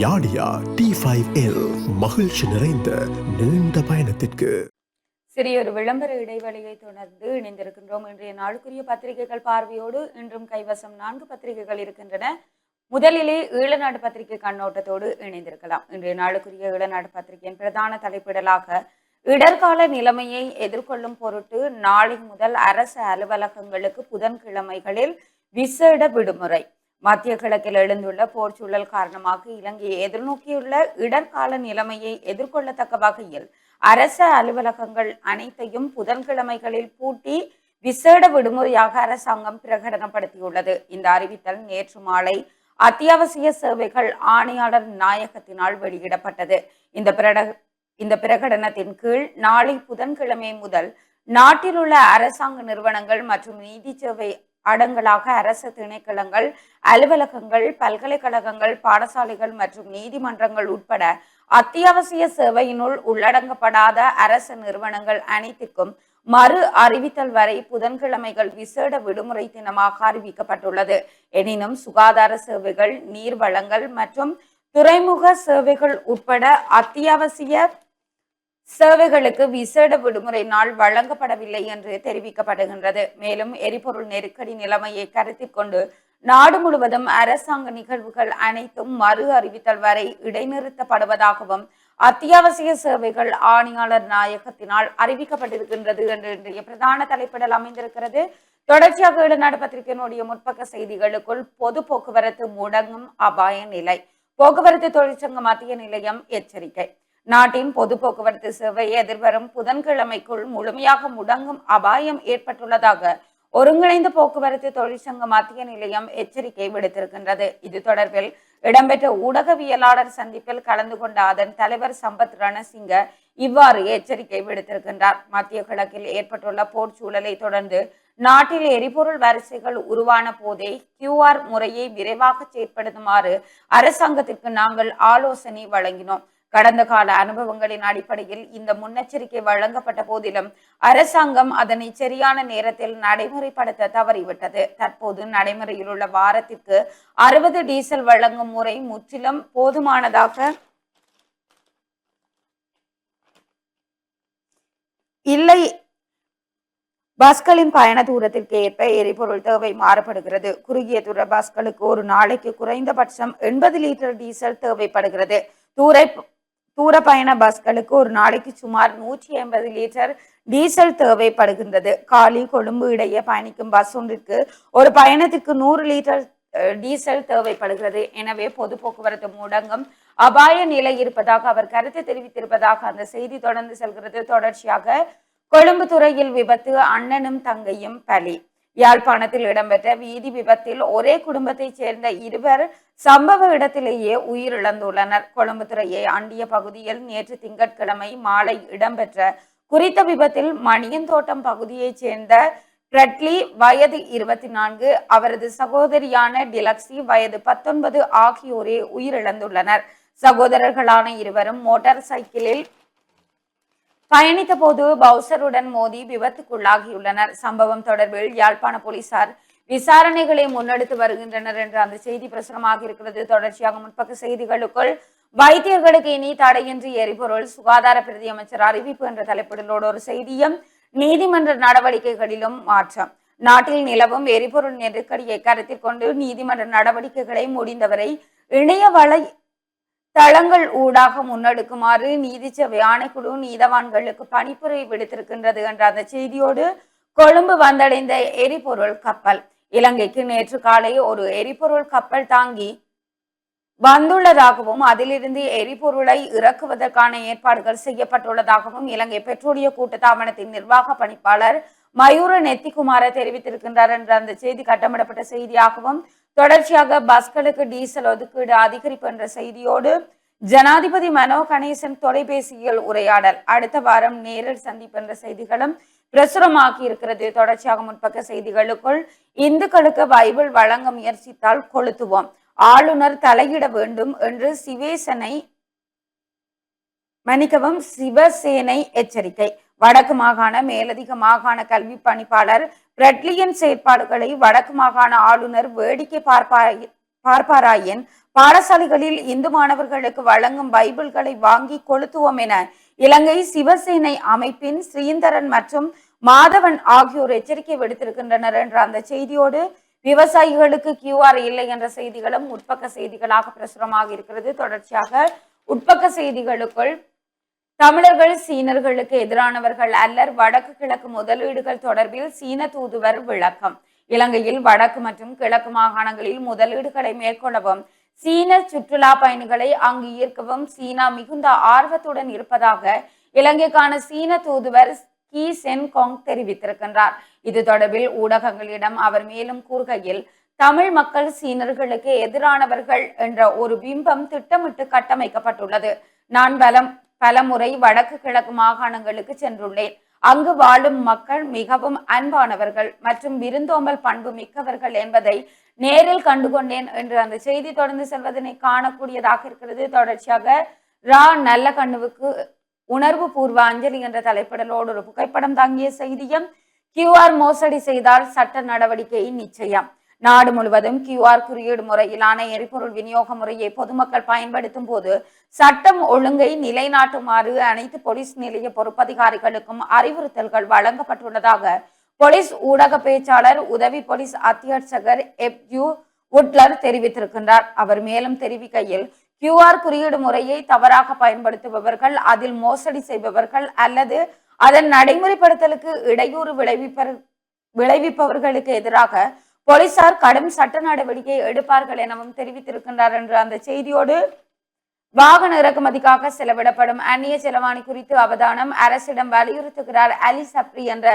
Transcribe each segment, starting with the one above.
யாடியா T5L மகிழ்ச்சி நிறைந்த நீண்ட பயணத்திற்கு. சிறியொரு விளம்பர இடைவெளியை தொடர்ந்து இணைந்திருக்கின்றோம். இன்றைய நாளுக்குரிய பத்திரிகைகள் பார்வையோடு இன்றும் கைவசம் 4 பத்திரிகைகள் இருக்கின்றன. முதலிலே ஈழநாடு பத்திரிகை கண்ணோட்டத்தோடு இணைந்திருக்கலாம். இன்றைய நாளுக்குரிய ஈழநாடு பத்திரிகையின் பிரதான தலைப்பிடலாக இடர்கால நிலைமையை எதிர்கொள்ளும் பொருட்டு நாளை முதல் அரசு அலுவலகங்களுக்கு புதன்கிழமைகளில் விசேட விடுமுறை. மத்திய கிழக்கில் எழுந்துள்ள போர் சூழல் காரணமாக இலங்கையை எதிர்நோக்கியுள்ள இடர்கால நிலைமையை எதிர்கொள்ளத்தக்க வகையில் அரசு அலுவலகங்கள் அனைத்தையும் புதன்கிழமைகளில் பூட்டி விசேட விடுமுறையாக அரசாங்கம் பிரகடனப்படுத்தியுள்ளது. இந்த அறிவித்தல் நேற்று மாலை அத்தியாவசிய சேவைகள் ஆணையாளர் நாயகத்தினால் வெளியிடப்பட்டது. இந்த பிரகடனத்தின் கீழ் நாளை புதன்கிழமை முதல் நாட்டில் உள்ள அரசாங்க நிறுவனங்கள் மற்றும் நீதி சேவை அடங்கலாக அரசு திணைக்களங்கள், அலுவலகங்கள், பல்கலைக்கழகங்கள், பாடசாலைகள் மற்றும் நீதிமன்றங்கள் உட்பட அத்தியாவசிய சேவையினுள் உள்ளடங்கப்படாத அரசு நிறுவனங்கள் அனைத்திற்கும் மறு அறிவித்தல் வரை புதன்கிழமைகள் விசேட விடுமுறை தினமாக அறிவிக்கப்பட்டுள்ளது. எனினும் சுகாதார சேவைகள், நீர் வழங்கல் மற்றும் துறைமுக சேவைகள் உட்பட அத்தியாவசிய சேவைகளுக்கு விசேட விடுமுறை நாள் வழங்கப்படவில்லை என்று தெரிவிக்கப்படுகின்றது. மேலும் எரிபொருள் நெருக்கடி நிலைமையை கருத்தில் கொண்டு நாடு முழுவதும் அரசாங்க நிகழ்வுகள் அனைத்தும் மறு அறிவித்தல் வரை இடைநிறுத்தப்படுவதாகவும் அத்தியாவசிய சேவைகள் ஆணையாளர் நாயகத்தினால் அறிவிக்கப்பட்டிருக்கின்றது என்று இன்றைய பிரதான தலைப்பிடல் அமைந்திருக்கிறது. தொடர்ச்சியாக ஈழநாடு பத்திரிகையினுடைய முற்பக்க செய்திகளுக்குள் பொது போக்குவரத்து முடங்கும் அபாய நிலை, போக்குவரத்து தொழிற்சங்க மத்திய நிலையம் எச்சரிக்கை. நாட்டின் பொது போக்குவரத்து சேவை எதிர்வரும் புதன்கிழமைக்குள் முழுமையாக முடங்கும் அபாயம் ஏற்பட்டுள்ளதாக ஒருங்கிணைந்த போக்குவரத்து தொழிற்சங்க மத்திய நிலையம் எச்சரிக்கை விடுத்திருக்கின்றது. இது தொடர்பில் இடம்பெற்ற ஊடகவியலாளர் சந்திப்பில் கலந்து கொண்ட அதன் தலைவர் சம்பத் ரணசிங்க இவ்வாறு எச்சரிக்கை விடுத்திருக்கின்றார். மத்திய கிழக்கில் ஏற்பட்டுள்ள போர் சூழலை தொடர்ந்து நாட்டில் எரிபொருள் வரிசைகள் உருவான போதே QR முறையை விரைவாக செயற்படுத்துமாறு அரசாங்கத்திற்கு நாங்கள் ஆலோசனை வழங்கினோம். கடந்த கால அனுபவங்களின் அடிப்படையில் இந்த முன்னெச்சரிக்கை வழங்கப்பட்ட போதிலும் அரசாங்கம் அதனை சரியான நேரத்தில் நடைமுறைப்படுத்த தவறிவிட்டது. தற்போது நடைமுறையில் உள்ள வாரத்திற்கு 60 டீசல் வழங்கும் முறை முற்றிலும் போதுமானதாக இல்லை. பஸ்களின் பயண தூரத்திற்கு ஏற்ப எரிபொருள் தேவை மாறுபடுகிறது. குறுகிய தூர பஸ்களுக்கு ஒரு நாளைக்கு குறைந்தபட்சம் 80 லிட்டர் டீசல் தேவைப்படுகிறது. தூர பயண பஸ்களுக்கு ஒரு நாளைக்கு சுமார் 180 லிட்டர் டீசல் தேவைப்படுகின்றது. காலி கொழும்பு இடையே பயணிக்கும் பஸ் ஒன்றிற்கு ஒரு பயணத்திற்கு 100 லிட்டர் டீசல் தேவைப்படுகிறது. எனவே பொது போக்குவரத்து முடங்கும் அபாய நிலை இருப்பதாக அவர் கருத்து தெரிவித்திருப்பதாக அந்த செய்தி தொடர்ந்து செல்கிறது. தொடர்ச்சியாக கொழும்பு துறையில் விபத்து, அண்ணனும் தங்கையும் பலி. யாழ்ப்பாணத்தில் இடம்பெற்ற வீதி விபத்தில் ஒரே குடும்பத்தைச் சேர்ந்த 2 சம்பவ இடத்திலேயே உயிரிழந்துள்ளனர். கொழும்பு துறையை அண்டிய பகுதியில் நேற்று திங்கட்கிழமை மாலை இடம்பெற்ற குறித்த விபத்தில் மணியந்தோட்டம் பகுதியைச் சேர்ந்த பிரெட்லி வயது 24, அவரது சகோதரியான டிலக்ஸி வயது 19 ஆகியோரே உயிரிழந்துள்ளனர். சகோதரர்களான இருவரும் மோட்டார் சைக்கிளில் பயணித்த போது பவுசருடன் மோதி விபத்துக்குள்ளாகியுள்ளனர். சம்பவம் தொடர்பில் யாழ்ப்பாண போலீசார் விசாரணைகளை முன்னெடுத்து வருகின்றனர் என்று அந்த செய்தி பிரசுரமாக இருக்கிறது. தொடர்ச்சியாக முற்பக்க செய்திகளுக்குள் வைத்தியர்களுக்கு இனி தடையின்றி எரிபொருள், சுகாதார பிரதி அமைச்சர் அறிவிப்பு என்ற தலைப்பிடலோடு ஒரு செய்தியும், நீதிமன்ற நடவடிக்கைகளிலும் மாற்றம். நாட்டில் நிலவும் எரிபொருள் நெருக்கடியை கருத்தில் கொண்டு நீதிமன்ற நடவடிக்கைகளை முடிந்தவரை இணைய வலை தளங்கள் ஊடாக முன்னெடுக்குமாறு நீதி சேவை ஆணைக்குழு நீதவான்களுக்கு பணிப்புரை விடுத்திருக்கின்றது என்ற அந்த செய்தியோடு கொழும்பு வந்தடைந்த எரிபொருள் கப்பல். இலங்கைக்கு நேற்று காலை ஒரு எரிபொருள் கப்பல் தாங்கி வந்துள்ளதாகவும் அதிலிருந்து எரிபொருளை இறக்குவதற்கான ஏற்பாடுகள் செய்யப்பட்டுள்ளதாகவும் இலங்கை பெட்ரோலிய கூட்டுத்தாபனத்தின் நிர்வாக பணிப்பாளர் மயூர நெத்திக்குமார தெரிவித்திருக்கின்றார் என்ற அந்த செய்தி கட்டமிடப்பட்ட செய்தியாகவும், தொடர்ச்சியாக பஸ்களுக்கு டீசல் ஒதுக்கீடு அதிகரிப்பு என்ற செய்தியோடு ஜனாதிபதி மனோ கணேசன் தொலைபேசியில் உரையாடல், அடுத்த வாரம் நேரில் சந்திப்பு என்ற செய்திகளும் பிரசுரமாகி இருக்கிறது. தொடர்ச்சியாக முற்பக்க செய்திகளுக்குள் இந்துக்களுக்கு பைபிள் வழங்க முயற்சித்தால் கொளுத்துவோம், ஆளுநர் தலையிட வேண்டும் என்று சிவசேனை எச்சரிக்கை. வடக்கு மாகாண மேலதிக மாகாண கல்வி பணிப்பாளர் பிரெட்லியின் செயற்பாடுகளை வடக்கு மாகாண ஆளுநர் வேடிக்கை பார்ப்பார் பார்ப்பாராயின் பாடசாலைகளில் இந்து மாணவர்களுக்கு வழங்கும் பைபிள்களை வாங்கி கொளுத்துவோம் என இலங்கை சிவசேனை அமைப்பின் ஸ்ரீந்தரன் மற்றும் மாதவன் ஆகியோர் எச்சரிக்கை விடுத்திருக்கின்றனர் என்ற அந்த செய்தியோடு விவசாயிகளுக்கு QR இல்லை என்ற செய்திகளும் உட்பக்க செய்திகளாக பிரசுரமாக இருக்கிறது. தொடர்ச்சியாக உட்பக்க செய்திகளுக்குள் தமிழர்கள் சீனர்களுக்கு எதிரானவர்கள் அல்லர், வடக்கு கிழக்கு முதலீடுகள் தொடர்பில் சீன தூதுவர் விளக்கம். இலங்கையில் வடக்கு மற்றும் கிழக்கு மாகாணங்களில் முதலீடுகளை மேற்கொள்ளவும் சீன சுற்றுலா பயணிகளை அங்கு ஈர்க்கவும் சீனா மிகுந்த ஆர்வத்துடன் இருப்பதாக இலங்கைக்கான சீன தூதுவர் கி சென்காங் தெரிவித்திருக்கின்றார். இது தொடர்பில் ஊடகங்களிடம் அவர் மேலும் கூறுகையில், தமிழ் மக்கள் சீனர்களுக்கு எதிரானவர்கள் என்ற ஒரு பிம்பம் திட்டமிட்டு கட்டமைக்கப்பட்டுள்ளது. நான் பலமுறை வடக்கு கிழக்கு மாகாணங்களுக்கு சென்றுள்ளேன். அங்கு வாழும் மக்கள் மிகவும் அன்பானவர்கள் மற்றும் விருந்தோம்பல் பண்பு மிக்கவர்கள் என்பதை நேரில் கண்டுகொண்டேன் என்று அந்த செய்தி தொடர்ந்து செல்வதனை காணக்கூடியதாக இருக்கிறது. தொடர்ச்சியாக நல்ல கண்ணுவுக்கு உணர்வு பூர்வ அஞ்சலி என்ற தலைப்பிடலோடு ஒரு புகைப்படம் தாங்கிய செய்தியும், QR மோசடி செய்தால் சட்ட நடவடிக்கை நிச்சயம். நாடு முழுவதும் QR குறியீடு முறையிலான எரிபொருள் விநியோக முறையை பொதுமக்கள் பயன்படுத்தும் போது சட்டம் ஒழுங்கை நிலைநாட்டுமாறு அனைத்து போலீஸ் நிலைய பொறுப்பதிகாரிகளுக்கும் அறிவுறுத்தல்கள் வழங்கப்பட்டுள்ளதாக போலீஸ் ஊடக பேச்சாளர் உதவி போலீஸ் அத்தியட்சகர் FU உட்லர் தெரிவித்திருக்கின்றார். அவர் மேலும் தெரிவிக்கையில், QR குறியீடு முறையை தவறாக பயன்படுத்துபவர்கள், அதில் மோசடி செய்பவர்கள் அல்லது அதன் நடைமுறைப்படுத்தலுக்கு இடையூறு விளைவிப்பவர்களுக்கு எதிராக போலீசார் கடும் சட்ட நடவடிக்கை எடுப்பார்கள் எனவும் தெரிவித்திருக்கின்றார் என்ற அந்த செய்தியோடு வாகன இறக்குமதிக்காக செலவிடப்படும் அந்நிய செலவாணி குறித்து அவதானம், அரசிடம் வலியுறுத்துகிறார் அலி சப்ரி என்ற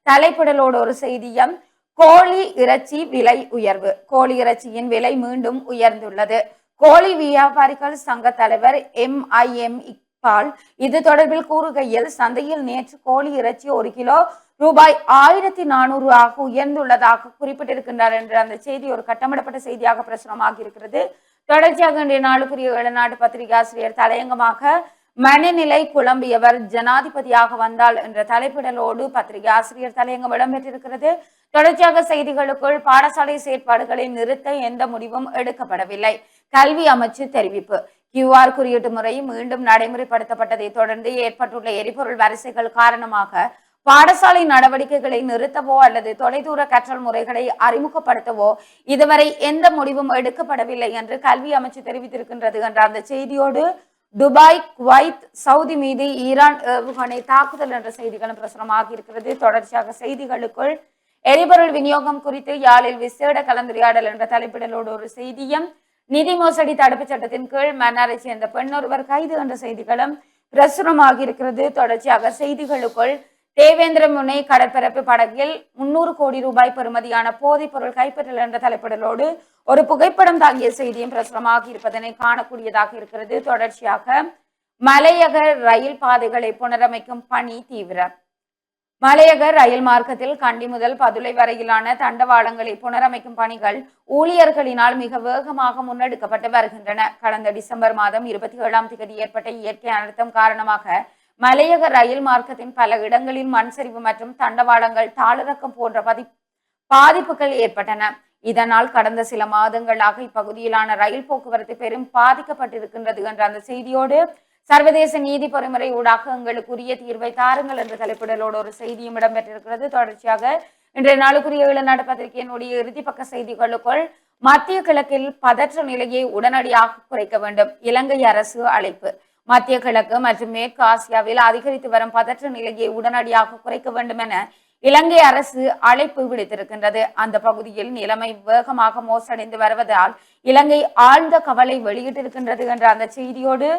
தலைப்பிடலோடு ஒரு செய்தியும், கோழி இறைச்சி விலை உயர்வு. கோழி இறைச்சியின் விலை மீண்டும் உயர்ந்துள்ளது. கோழி வியாபாரிகள் சங்க தலைவர் MIM இக்பால் இது தொடர்பில் கூறுகையில், சந்தையில் நேற்று கோழி இறைச்சி 1 கிலோ ரூபாய் 1400 ஆக உயர்ந்துள்ளதாக குறிப்பிட்டிருக்கின்றார் என்ற அந்த செய்தி ஒரு கட்டமிடப்பட்ட செய்தியாக பிரசுரமாக இருக்கிறது. தொடர்ச்சியாக இன்றைய நாளுக்குரிய இளநாடு பத்திரிகை ஆசிரியர் தலையங்கமாக மனநிலை குழம்பியவர் ஜனாதிபதியாக வந்தால் என்ற தலைப்பிடலோடு பத்திரிகை ஆசிரியர் தலையங்கம் இடம்பெற்றிருக்கிறது. தொடர்ச்சியாக செய்திகளுக்குள் பாடசாலை செயற்பாடுகளை நிறுத்த எந்த முடிவும் எடுக்கப்படவில்லை, கல்வி அமைச்சு தெரிவிப்பு. QR குறியீட்டு முறை மீண்டும் நடைமுறைப்படுத்தப்பட்டதை தொடர்ந்து ஏற்பட்டுள்ள எரிபொருள் வரிசைகள் காரணமாக பாடசாலை நடவடிக்கைகளை நிறுத்தவோ அல்லது தொலைதூர கற்றல் முறைகளை அறிமுகப்படுத்தவோ இதுவரை எந்த முடிவும் எடுக்கப்படவில்லை என்று கல்வி அமைச்சு தெரிவித்திருக்கின்றது என்ற அந்த செய்தியோடு துபாய், குவைத், சவுதி மீது ஈரான் ஏவுகணை தாக்குதல் என்ற செய்திகளும் பிரசுரமாக இருக்கிறது. தொடர்ச்சியாக செய்திகளுக்குள் எரிபொருள் விநியோகம் குறித்து யாழில் விசேட கலந்துரையாடல் என்ற தலைப்பிடலோடு ஒரு செய்தியும், நிதி மோசடி தடுப்பு சட்டத்தின் கீழ் மன்னாரை சேர்ந்த பெண் ஒருவர் கைது என்ற செய்திகளும் பிரசுரமாக இருக்கிறது. தொடர்ச்சியாக செய்திகளுக்குள் தேவேந்திர முனை கடற்பரப்பு படகில் 300 கோடி ரூபாய் பெறுமதியான போதைப் பொருள் கைப்பற்றல் என்ற தலைப்பிடலோடு ஒரு புகைப்படம் தாங்கிய செய்தியும் பிரசுரமாக இருப்பதனை காணக்கூடியதாக இருக்கிறது. தொடர்ச்சியாக மலையக ரயில் பாதைகளை புனரமைக்கும் பணி தீவிரம். மலையக ரயில் மார்க்கத்தில் கண்டி முதல் பதுளை வரையிலான தண்டவாளங்களை புனரமைக்கும் பணிகள் ஊழியர்களினால் மிக வேகமாக முன்னெடுக்கப்பட்டு வருகின்றன. கடந்த டிசம்பர் மாதம் 27ஆம் தேதி ஏற்பட்ட இயற்கை அனர்த்தம் காரணமாக மலையக ரயில் மார்க்கத்தின் பல இடங்களில் மண் சரிவு மற்றும் தண்டவாளங்கள் தாளிறக்கம் போன்ற பாதிப்புகள் ஏற்பட்டன. இதனால் கடந்த சில மாதங்களாக இப்பகுதியிலான ரயில் போக்குவரத்து பெரும் பாதிக்கப்பட்டிருக்கின்றது என்ற அந்த செய்தியோடு சர்வதேச நீதி பொறிமுறை ஊடாக எங்களுக்குரிய தீர்வை தாருங்கள் என்ற தலைப்பிடலோடு ஒரு செய்தியும் இடம்பெற்றிருக்கிறது. தொடர்ச்சியாக இன்றைய நாளுக்குரிய இளநாடு பத்திரிகையினுடைய இறுதி பக்க செய்திகளுக்குள் மத்திய கிழக்கில் பதற்ற நிலையை உடனடியாக குறைக்க வேண்டும், இலங்கை அரசு அழைப்பு. மத்திய கிழக்கு மற்றும் மேற்கு ஆசியாவில் அதிகரித்து வரும் பதற்ற நிலையை உடனடியாக குறைக்க வேண்டும் என இலங்கை அரசு அழைப்பு விடுத்திருக்கின்றது. அந்த பகுதியில் நிலைமை வேகமாக மோசடைந்து வருவதால் இலங்கை ஆழ்ந்த கவலை வெளியிட்டிருக்கின்றது என்ற அந்த செய்தியோடு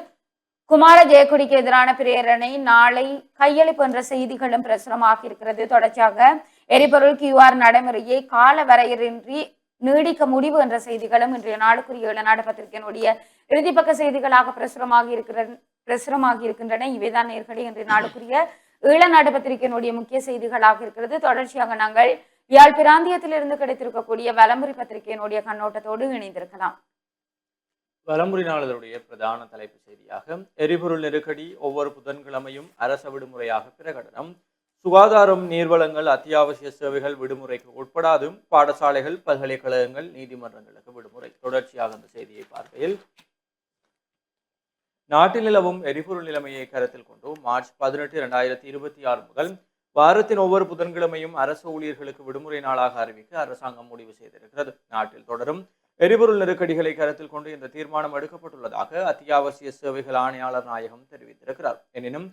குமார ஜெயக்குடிக்கு எதிரான பிரேரணை நாளை கையளிப்பு என்ற செய்திகளும் பிரசுரமாக இருக்கிறது. தொடர்ச்சியாக எரிபொருள் QR நடைமுறையை கால வரையறையின்றி நீடிக்க முடிவு என்ற செய்திகளும் இன்றைய நாளுக்குரிய இளநாடு பத்திரிகையினுடைய இறுதிப்பக்க செய்திகளாக பிரசுரமாகி இருக்கின்றன. இவைதான் நேர்களே இன்றைய நாளுக்குரிய ஈழநாடு பத்திரிகையினுடைய முக்கிய செய்திகளாக இருக்கிறது. தொடர்ச்சியாக நாங்கள் யாழ் பிராந்தியத்திலிருந்து கிடைத்திருக்கக்கூடிய வலம்புரி பத்திரிகையினுடைய கண்ணோட்டத்தோடு இணைந்திருக்கலாம். வலம்புரி நாளிதழுடைய பிரதான தலைப்பு செய்தியாக எரிபொருள் நெருக்கடி, ஒவ்வொரு புதன்கிழமையும் அரச விடுமுறையாக பிரகடனம், சுகாதாரம், நீர்வளங்கள், அத்தியாவசிய சேவைகள் விடுமுறைக்கு உட்படாது. பாடசாலைகள், பல்கலைக்கழகங்கள், நீதிமன்றங்களுக்கு விடுமுறை. தொடர்ச்சியாக அந்த செய்தியை பார்க்கையில், நாட்டில் நிலவும் எரிபொருள் நிலைமையை கருத்தில் கொண்டு மார்ச் 18, 2026 முதல் வாரத்தின் ஒவ்வொரு புதன்கிழமையும் அரசு ஊழியர்களுக்கு விடுமுறை நாளாக அறிவிக்க அரசாங்கம் முடிவு செய்திருக்கிறது. நாட்டில் தொடரும் எரிபொருள் நெருக்கடிகளை கருத்தில் கொண்டு இந்த தீர்மானம் எடுக்கப்பட்டுள்ளதாக அத்தியாவசிய சேவைகள் ஆணையாளர் நாயகம் தெரிவித்திருக்கிறார். எனினும்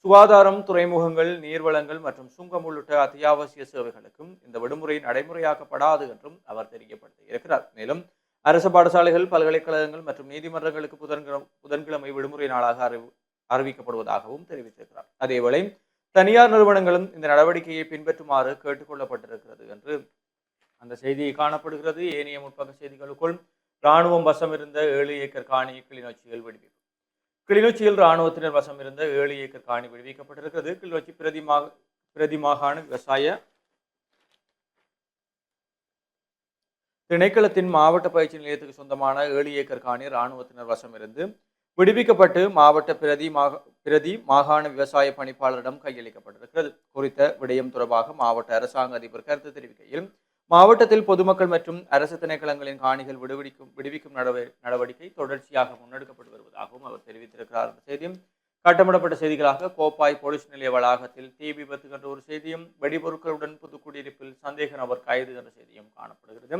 சுகாதாரம், துறைமுகங்கள், நீர்வளங்கள் மற்றும் சுங்கம் உள்ளிட்ட அத்தியாவசிய சேவைகளுக்கும் இந்த விடுமுறை நடைமுறையாக்கப்படாது என்றும் அவர் தெரியப்படுத்தியிருக்கிறார். மேலும் அரசு பாடசாலைகள், பல்கலைக்கழகங்கள் மற்றும் நீதிமன்றங்களுக்கு புதன்கிழமை விடுமுறை நாளாக அறிவிக்கப்படுவதாகவும் தெரிவித்திருக்கிறார். அதேவேளை தனியார் நிறுவனங்களும் இந்த நடவடிக்கையை பின்பற்றுமாறு கேட்டுக்கொள்ளப்பட்டிருக்கிறது என்று அந்த செய்தியை காணப்படுகிறது. ஏனைய முற்பக்க செய்திகளுக்குள், இராணுவம் வசம் இருந்த 7 ஏக்கர் காணி கிளிநொச்சியில் விடுவிப்பு. கிளிநொச்சியில் இராணுவத்தினர் வசம் இருந்த 7 ஏக்கர் காணி விடுவிக்கப்பட்டிருக்கிறது. கிளிநொச்சி பிரதி மாகாண விவசாய திணைக்களத்தின் மாவட்ட பயிற்சி நிலையத்துக்கு சொந்தமான 7 ஏக்கர் காணி இராணுவத்தினர் வசம் இருந்து விடுவிக்கப்பட்டு மாவட்ட பிரதி மாகாண விவசாய பணிப்பாளரிடம் கையளிக்கப்பட்டிருக்கிறது. குறித்த விடயம் தொடர்பாக மாவட்ட அரசாங்க அதிபர் கருத்து தெரிவிக்கையில், மாவட்டத்தில் பொதுமக்கள் மற்றும் அரசு திணைக்களங்களின் காணிகள் விடுவிக்கும் நடவடிக்கை தொடர்ச்சியாக முன்னெடுக்கப்பட்டு வருவதாகவும் அவர் தெரிவித்திருக்கிறார். என்ற செய்தியும் கட்டமிடப்பட்ட செய்திகளாக, கோப்பாய் போலீஸ் நிலைய வளாகத்தில் தீ விபத்து என்ற ஒரு செய்தியும், வெடிபொருட்களுடன் புதுக்குடியிருப்பில் சந்தேக நபர் கைது என்ற செய்தியும் காணப்படுகிறது.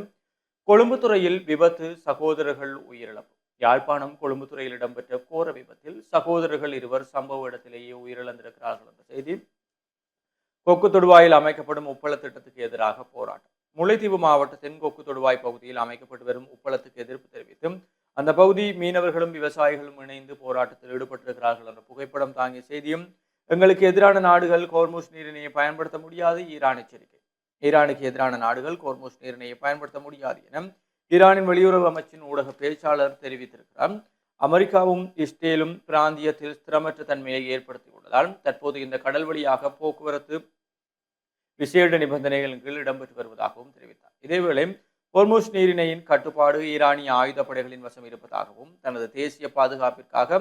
கொழும்புத்துறையில் விபத்து, சகோதரர்கள் உயிரிழப்பு. யாழ்ப்பாணம் கொழும்புத்துறையில் இடம்பெற்ற கோர விபத்தில் சகோதரர்கள் இருவர் சம்பவ இடத்திலேயே உயிரிழந்திருக்கிறார்கள் என்ற செய்தி. கொக்கு தொடுவாயில் அமைக்கப்படும் உப்பள திட்டத்துக்கு எதிராக போராட்டம். முல்லைத்தீவு மாவட்டத்தின் கொக்கு தொடுவாய் பகுதியில் அமைக்கப்பட்டு வரும் உப்பளத்துக்கு எதிர்ப்பு தெரிவித்தும் அந்த பகுதி மீனவர்களும் விவசாயிகளும் இணைந்து போராட்டத்தில் ஈடுபட்டிருக்கிறார்கள் என்ற புகைப்படம் தாங்கிய செய்தியும், எங்களுக்கு எதிரான நாடுகள் கோர்முஸ் நீரிணையை பயன்படுத்த முடியாது, ஈரான் எச்சரிக்கை. ஈரானுக்கு எதிரான நாடுகள் கோர்முஸ் நீரிணையை பயன்படுத்த முடியாது என ஈரானின் வெளியுறவு அமைச்சின் ஊடக பேச்சாளர் தெரிவித்திருக்கிறார். அமெரிக்காவும் இஸ்ரேலும் பிராந்தியத்தில் ஸ்திரமற்ற தன்மையை ஏற்படுத்தியுள்ளதால் தற்போது இந்த கடல் வழியாக போக்குவரத்து விசேட நிபந்தனைகளின் கீழ் இடம்பெற்று வருவதாகவும் தெரிவித்தார். இதேவேளை ஹோர்முஸ் நீரிணையின் கட்டுப்பாடு ஈரானிய ஆயுதப்படைகளின் வசம் இருப்பதாகவும் தனது தேசிய பாதுகாப்பிற்காக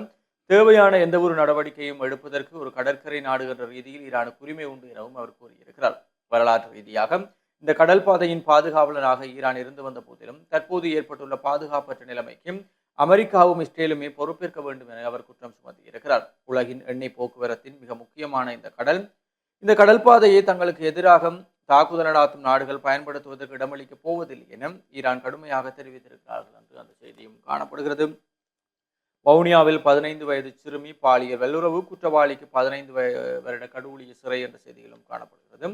தேவையான எந்த ஒரு நடவடிக்கையும் எடுப்பதற்கு ஒரு கடற்கரை நாடு என்ற ரீதியில் ஈரானுக்கு உரிமை உண்டு எனவும் அவர் கூறியிருக்கிறார். வரலாற்று ரீதியாக இந்த கடல் பாதையின் பாதுகாவலராக ஈரான் இருந்து வந்த போதிலும் தற்போது ஏற்பட்டுள்ள பாதுகாப்பற்ற நிலைமைக்கு அமெரிக்காவும் இஸ்ரேலுமே பொறுப்பேற்க வேண்டும் என அவர் குற்றம் சுமத்தியிருக்கிறார். உலகின் எண்ணெய் போக்குவரத்தின் மிக முக்கியமான இந்த கடல் பாதையை தங்களுக்கு எதிராக தாக்குதல் நடாத்தும் நாடுகள் பயன்படுத்துவதற்கு இடமளிக்கப் போவதில்லை என ஈரான் கடுமையாக தெரிவித்திருக்கிறார்கள் என்று அந்த செய்தியும் காணப்படுகிறது. வவுனியாவில் 15 வயது சிறுமி பாலியல் வல்லுறவு, குற்றவாளிக்கு 15 வருட கடூழிய சிறை என்ற செய்திகளும் காணப்படுகிறது.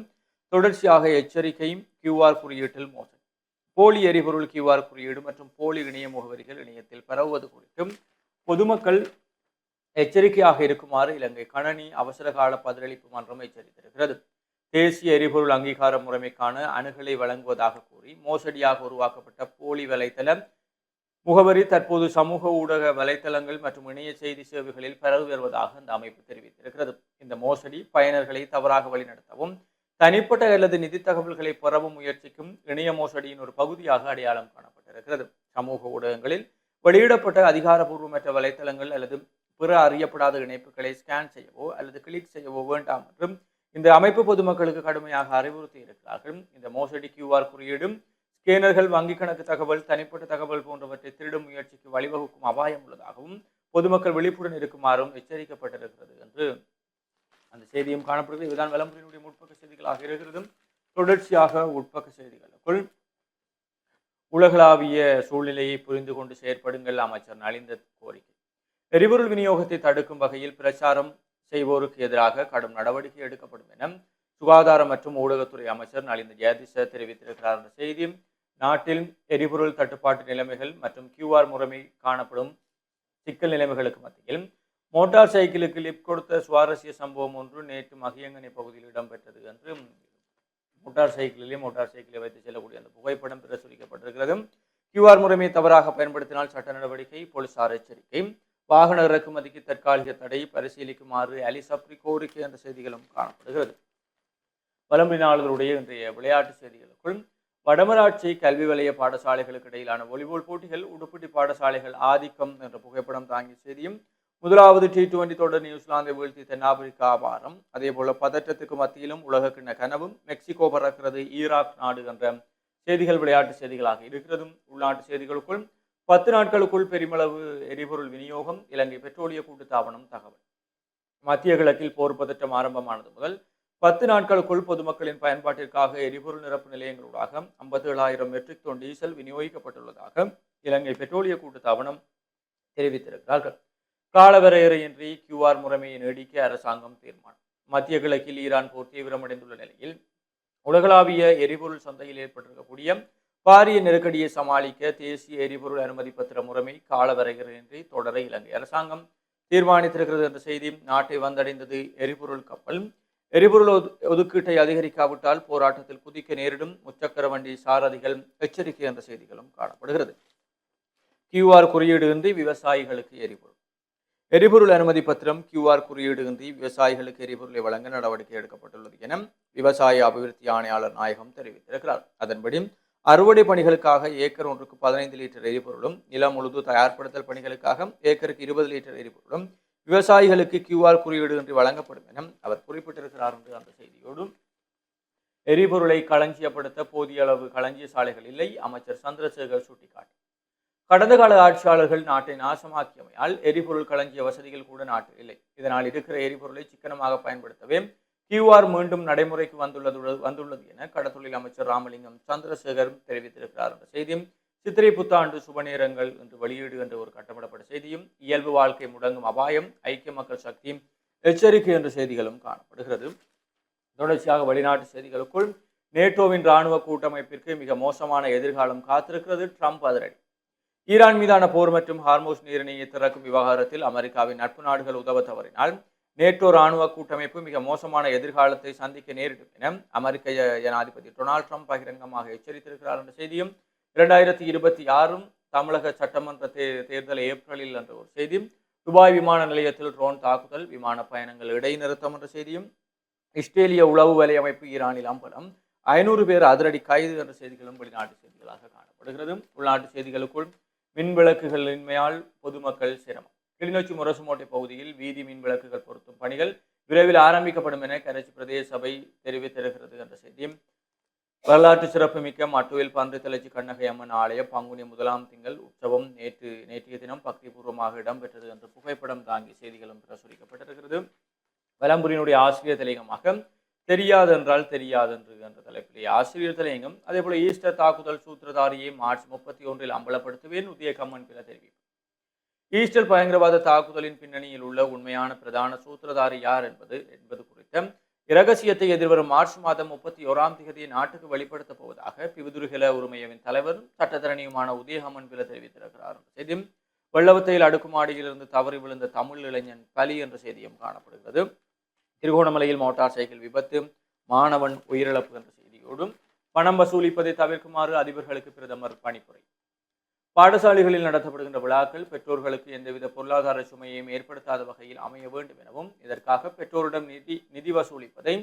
தொடர்ச்சியாக எச்சரிக்கை, QR குறியீட்டில் மோசடி. போலி எரிபொருள் QR குறியீடு மற்றும் போலி இணைய முகவரிகள் இணையத்தில் பரவுவது குறித்தும் பொதுமக்கள் எச்சரிக்கையாக இருக்குமாறு இலங்கை கணனி அவசரகால பதிலளிப்பு மன்றம் எச்சரித்திருக்கிறது. தேசிய எரிபொருள் அங்கீகார முறைமைக்கான அணுகலை வழங்குவதாக கூறி மோசடியாக உருவாக்கப்பட்ட போலி வலைத்தள முகவரி தற்போது சமூக ஊடக வலைத்தளங்கள் மற்றும் இணைய செய்தி சேவைகளில் பரவி வருவதாக அந்த அமைப்பு தெரிவித்திருக்கிறது. இந்த மோசடி பயனர்களை தவறாக வழிநடத்தவும் தனிப்பட்ட அல்லது நிதி தகவல்களை பெறவும் முயற்சிக்கும் இணைய மோசடியின் ஒரு பகுதியாக அடையாளம் காணப்பட்டிருக்கிறது. சமூக ஊடகங்களில் வெளியிடப்பட்ட அதிகாரப்பூர்வமற்ற வலைத்தளங்கள் அல்லது பிற அறியப்படாத இணைப்புகளை ஸ்கேன் செய்யவோ அல்லது கிளிக் செய்யவோ வேண்டாம் என்றும் இந்த அமைப்பு பொதுமக்களுக்கு கடுமையாக அறிவுறுத்தி இருக்கிறார்கள். இந்த மோசடி QR குறியீடும் ஸ்கேனர்கள் வங்கிக் கணக்கு தகவல், தனிப்பட்ட தகவல் போன்றவற்றை திருடும் முயற்சிக்கு வழிவகுக்கும் அபாயம் உள்ளதாகவும் பொதுமக்கள் விழிப்புடன் இருக்குமாறும் எச்சரிக்கப்பட்டிருக்கிறது என்று அந்த செய்தியும் காணப்படுகிறது. இதுதான் விளம்பரினுடைய முற்பக்க செய்திகளாக இருக்கிறது. தொடர்ச்சியாக உட்பக்க செய்திகளுக்குள், உலகளாவிய சூழ்நிலையை புரிந்து கொண்டு செயற்படுங்கள், அமைச்சர் நலிந்த கோரிக்கை. எரிபொருள் விநியோகத்தை தடுக்கும் வகையில் பிரச்சாரம் செய்வோருக்கு எதிராக கடும் நடவடிக்கை எடுக்கப்படும் என சுகாதார மற்றும் ஊடகத்துறை அமைச்சர் நலிந்த ஜெயதிச தெரிவித்திருக்கிறார் என்ற செய்தி. நாட்டில் எரிபொருள் தட்டுப்பாட்டு நிலைமைகள் மற்றும் QR முறைமை காணப்படும் சிக்கல் நிலைமைகளுக்கு மத்தியில் மோட்டார் சைக்கிளுக்கு லிப் கொடுத்த சுவாரஸ்ய சம்பவம் ஒன்று நேற்று மகியங்கனை பகுதியில் இடம்பெற்றது என்று மோட்டார் சைக்கிளை வைத்து செல்லக்கூடிய அந்த புகைப்படம் பிரசுரிக்கப்பட்டிருக்கிறது. QR முறைமை தவறாக பயன்படுத்தினால் சட்ட நடவடிக்கை, போலீசார் எச்சரிக்கை. வாகன இறக்குமதிக்கு தற்காலிக தடை பரிசீலிக்குமாறு அலி சப்ரி கோரிக்கை என்ற செய்திகளும் காணப்படுகிறது. வலம்புரி நாளிதழுடைய இன்றைய விளையாட்டு செய்திகளுக்குள், வடமராட்சி கல்வி வலய பாடசாலைகளுக்கு இடையிலான வாலிபால் போட்டிகள், உடுப்பிட்டி பாடசாலைகள் ஆதிக்கம் என்ற புகைப்படம் தாங்கிய செய்தியும், முதலாவது T20 தொடர் நியூசிலாந்தை வீழ்த்தி தென்னாப்பிரிக்கா அபாரம். அதேபோல பதற்றத்துக்கு மத்தியிலும் உலகக்கிண்ண கனவும் மெக்சிகோ பறக்கிறது ஈராக் நாடு என்ற செய்திகள் விளையாட்டு செய்திகளாக இருக்கிறது. உள்நாட்டு செய்திகளுக்குள் 10 நாட்களுக்குள் பெருமளவு எரிபொருள் விநியோகம் இலங்கை பெட்ரோலிய கூட்டுத்தாபனம் தகவல். மத்திய கிழக்கில் போர் பதற்றம் ஆரம்பமானது முதல் 10 நாட்களுக்குள் பொதுமக்களின் பயன்பாட்டிற்காக எரிபொருள் நிரப்பு நிலையங்களூடாக 57,000 மெட்ரிக் டன் டீசல் விநியோகிக்கப்பட்டுள்ளதாக இலங்கை பெட்ரோலிய கூட்டுத்தாபனம் தெரிவித்திருக்கிறார்கள். காலவரையறையின்றி QR முறைமையை நீடிக்க அரசாங்கம் தீர்மானம். மத்திய கிழக்கில் ஈரான் போர் தீவிரமடைந்துள்ள நிலையில் உலகளாவிய எரிபொருள் சந்தையில் ஏற்பட்டிருக்கக்கூடிய பாரிய நெருக்கடியை சமாளிக்க தேசிய எரிபொருள் அனுமதி பத்திர முறைமை காலவரையறையின்றி தொடர இலங்கை அரசாங்கம் தீர்மானித்திருக்கிறது என்ற செய்தி நாட்டை வந்தடைந்தது. எரிபொருள் கப்பல் எரிபொருள் ஒதுக்கீட்டை அதிகரிக்காவிட்டால் போராட்டத்தில் குதிக்க நேரிடும் முச்சக்கர வண்டி சாரதிகள் எச்சரிக்கை என்ற செய்திகளும் காணப்படுகிறது. QR குறியீடு இன்றி விவசாயிகளுக்கு எரிபொருள் அனுமதி பத்திரம் QR குறியீடு இன்றி விவசாயிகளுக்கு எரிபொருளை வழங்க நடவடிக்கை எடுக்கப்பட்டுள்ளது என விவசாய அபிவிருத்தி ஆணையாளர் நாயகம் தெரிவித்திருக்கிறார். அதன்படி அறுவடை பணிகளுக்காக ஏக்கர் ஒன்றுக்கு 15 லிட்டர் எரிபொருளும் நிலம் முழுது தயார்படுத்தல் பணிகளுக்காக ஏக்கருக்கு 20 லிட்டர் எரிபொருளும் விவசாயிகளுக்கு QR குறியீடு இன்றி வழங்கப்படும் என அவர் குறிப்பிட்டிருக்கிறார் என்று அந்த செய்தியோடு எரிபொருளை களஞ்சியப்படுத்த போதிய அளவு களஞ்சிய சாலைகள் இல்லை அமைச்சர் சந்திரசேகர் சுட்டிக்காட்டு. கடந்த கால ஆட்சியாளர்கள் நாட்டை நாசமாக்கியமையால் எரிபொருள் களஞ்சிய வசதிகள் கூட நாட்டில் இல்லை. இதனால் இருக்கிற எரிபொருளை சிக்கனமாக பயன்படுத்தவே QR மீண்டும் நடைமுறைக்கு வந்துள்ளது என கடத்தொழில் அமைச்சர் ராமலிங்கம் சந்திரசேகர் தெரிவித்திருக்கிறார் என்ற செய்தியும் சித்திரை புத்தாண்டு சுபநேரங்கள் என்று வெளியீடு என்ற ஒரு கட்டப்படப்பட்ட செய்தியும் இயல்பு வாழ்க்கை முடங்கும் அபாயம் ஐக்கிய மக்கள் சக்தி எச்சரிக்கை என்ற செய்திகளும் காணப்படுகிறது. தொடர்ச்சியாக வெளிநாட்டு செய்திகளுக்குள் நேட்டோவின் இராணுவ கூட்டமைப்பிற்கு மிக மோசமான எதிர்காலம் காத்திருக்கிறது. ட்ரம்ப் அதிரடி. ஈரான் மீதான போர் மற்றும் ஹார்மோஸ் நீரிணையை திறக்கும் விவகாரத்தில் அமெரிக்காவின் நட்பு நாடுகள் உதவ தவறினால் நேட்டோ இராணுவ கூட்டமைப்பு மிக மோசமான எதிர்காலத்தை சந்திக்க நேரிடும் என அமெரிக்க ஜனாதிபதி டொனால்ட் ட்ரம்ப் பகிரங்கமாக எச்சரித்திருக்கிறார் என்ற செய்தியும் 2026 தமிழக சட்டமன்ற தேர்தல் ஏப்ரலில் என்ற ஒரு செய்தியும் துபாய் விமான நிலையத்தில் ட்ரோன் தாக்குதல் விமான பயணங்கள் இடைநிறுத்தம் என்ற செய்தியும் இஸ்ரேலிய உளவு வலை அமைப்பு ஈரானில் அம்பலம் 500 பேர் அதிரடி கைது என்ற செய்திகளும் வெளிநாட்டு செய்திகளாக காணப்படுகிறது. உள்நாட்டு செய்திகளுக்குள் மின் விளக்குகளின்மையால் பொதுமக்கள் சிரமம். கிளிநொச்சி முரசுமோட்டை பகுதியில் வீதி மின் விளக்குகள் பொருத்தும் பணிகள் விரைவில் ஆரம்பிக்கப்படும் என கரைச்சி பிரதேச சபை தெரிவித்திருக்கிறது என்ற செய்தியும் வரலாற்று சிறப்புமிக்க மட்டுவில் பன்றி தளர்ச்சி கண்ணகை அம்மன் ஆலய பங்குனி 1ஆம் திங்கள் உற்சவம் நேற்றைய தினம் பக்திபூர்வமாக இடம்பெற்றது என்ற புகைப்படம் தாங்கிய செய்திகளும் பிரசுரிக்கப்பட்டிருக்கிறது. வலம்புரியினுடைய ஆசிரியர் தலையங்கமாக தெரியாதென்றால் தெரியாதென்று என்ற தலைப்பிலே ஆசிரியர் தலையங்கம். அதே போல ஈஸ்டர் தாக்குதல் சூத்திரதாரியை மார்ச் 31 அம்பலப்படுத்துவேன் உதய கம்மன் பில தெரிவிப்பு. ஈஸ்டர் பயங்கரவாத தாக்குதலின் பின்னணியில் உள்ள உண்மையான பிரதான சூத்திரதாரி யார் என்பது குறித்த இரகசியத்தை எதிர்வரும் மார்ச் மாதம் 31ஆம் தேதியை நாட்டுக்கு வெளிப்படுத்த போவதாக பிவிதுருகல உரிமையவின் தலைவர் சட்டத்தரணியுமான உதயகம்மன் பில தெரிவித்திருக்கிறார். செய்தியும் வெள்ளவத்தையில் அடுக்குமாடியிலிருந்து தவறி விழுந்த தமிழ் இளைஞன் பலி என்ற செய்தியும் காணப்படுகிறது. திருகோணமலையில் மோட்டார் சைக்கிள் விபத்து மாணவன் உயிரிழப்பு என்ற செய்தியோடும் பணம் வசூலிப்பதை தவிர்க்குமாறு அதிபர்களுக்கு பிரதமர் பணிப்புரை. பாடசாலைகளில் நடத்தப்படுகின்ற விழாக்கள் பெற்றோர்களுக்கு எந்தவித பொருளாதார சுமையையும் ஏற்படுத்தாத வகையில் அமைய வேண்டும் எனவும் இதற்காக பெற்றோரிடம் நிதி வசூலிப்பதை